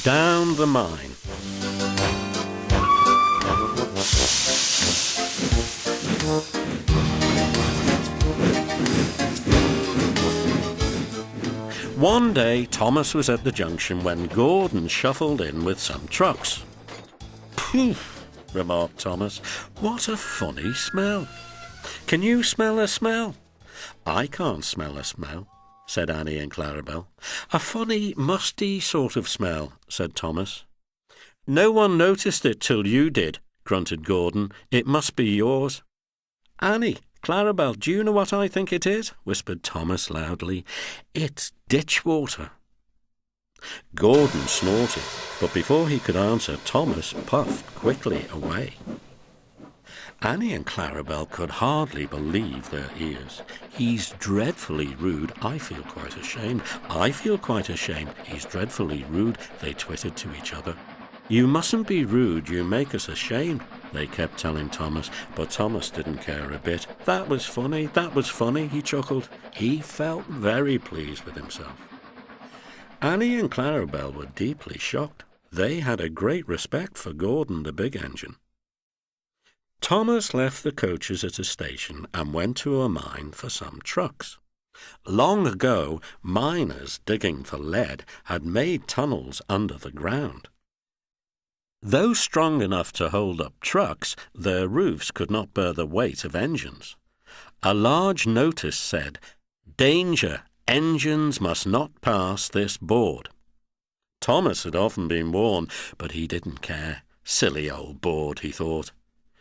Down the mine. One day Thomas was at the junction when Gordon shuffled in with some trucks. "Poof," remarked Thomas. "What a funny smell. Can you smell a smell?" "I can't smell a smell," said Annie and Clarabel. "A funny, musty sort of smell," said Thomas. "No one noticed it till you did," grunted Gordon. "It must be yours." "Annie, Clarabel, do you know what I think it is?" whispered Thomas loudly. "It's ditch water." Gordon snorted, but before he could answer, Thomas puffed quickly away. Annie and Clarabel could hardly believe their ears. "He's dreadfully rude. I feel quite ashamed. I feel quite ashamed. He's dreadfully rude," they twittered to each other. "You mustn't be rude. You make us ashamed," they kept telling Thomas, but Thomas didn't care a bit. That was funny, he chuckled. He felt very pleased with himself. Annie and Clarabel were deeply shocked. They had a great respect for Gordon the big engine. Thomas left the coaches at a station and went to a mine for some trucks. Long ago, miners digging for lead had made tunnels under the ground. Though strong enough to hold up trucks, their roofs could not bear the weight of engines. A large notice said, "Danger! Engines must not pass this board." Thomas had often been warned, but he didn't care. Silly old board, he thought.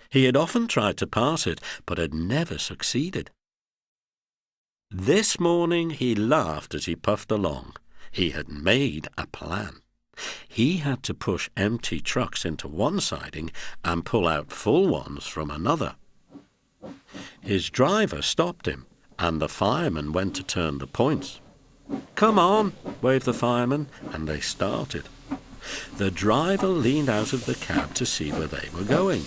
He had often tried to pass it, but had never succeeded. This morning he laughed as he puffed along. He had made a plan. He had to push empty trucks into one siding and pull out full ones from another. His driver stopped him, and the fireman went to turn the points. "Come on," waved the fireman, and they started. The driver leaned out of the cab to see where they were going.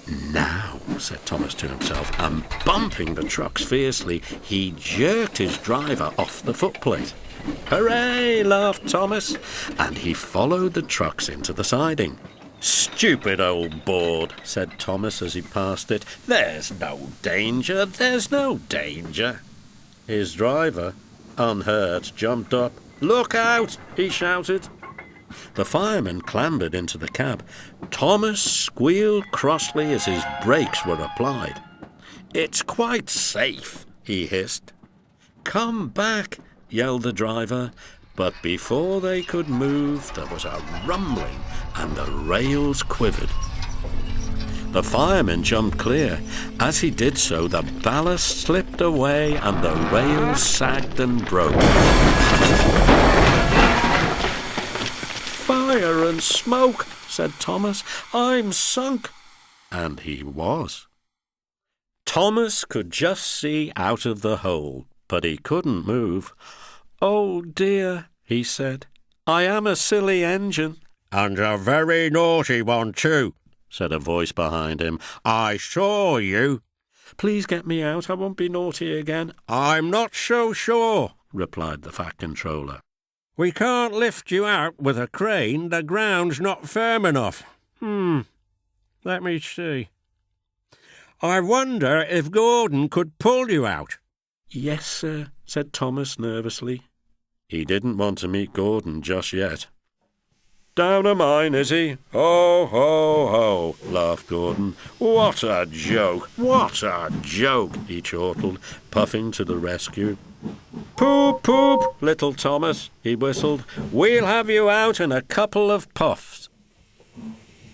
"Now," said Thomas to himself, and bumping the trucks fiercely, he jerked his driver off the footplate. "Hooray!" laughed Thomas, and he followed the trucks into the siding. "Stupid old board," said Thomas as he passed it. "There's no danger, there's no danger." His driver, unhurt, jumped up. "Look out!" he shouted. The fireman clambered into the cab. Thomas squealed crossly as his brakes were applied. "It's quite safe," he hissed. "Come back," yelled the driver. But before they could move, there was a rumbling and the rails quivered. The fireman jumped clear. As he did so, the ballast slipped away and the rails sagged and broke. "Fire and smoke," said Thomas. "I'm sunk." And he was. Thomas could just see out of the hole, but he couldn't move. "Oh dear," he said. "I am a silly engine." "And a very naughty one too," said a voice behind him. "I saw you." "Please get me out. I won't be naughty again." "I'm not so sure," replied the Fat Controller. "We can't lift you out with a crane. The ground's not firm enough." Let me see. "I wonder if Gordon could pull you out." "Yes, sir," said Thomas nervously. He didn't want to meet Gordon just yet. "Down a mine, is he? Ho, ho, ho," laughed Gordon. "What a joke! What a joke!" he chortled, puffing to the rescue. "Poop, poop, little Thomas," he whistled. "We'll have you out in a couple of puffs."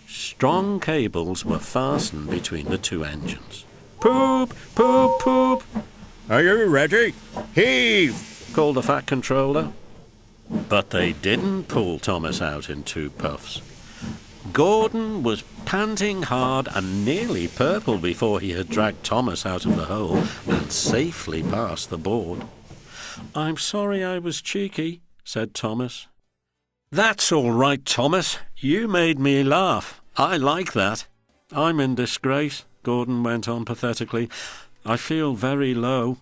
Strong cables were fastened between the two engines. "Poop, poop, poop." "Are you ready? Heave!" called the Fat Controller. But they didn't pull Thomas out in 2 puffs. Gordon was panting hard and nearly purple before he had dragged Thomas out of the hole and safely past the board. "I'm sorry I was cheeky," said Thomas. "That's all right, Thomas. You made me laugh. I like that." "I'm in disgrace," Gordon went on pathetically. "I feel very low."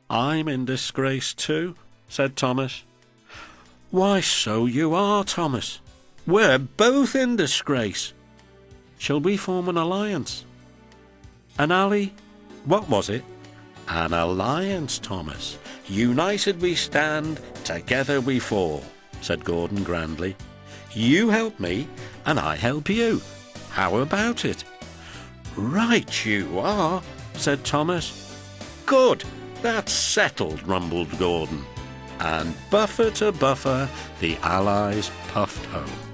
"I'm in disgrace too," said Thomas. "Why, so you are, Thomas. We're both in disgrace. Shall we form an alliance? An ally? What was it? An alliance, Thomas. United we stand, together we fall, said Gordon grandly. You help me, and I help you. How about it? Right you are, said Thomas. Good, that's settled, rumbled Gordon. And buffer to buffer, the allies puffed home.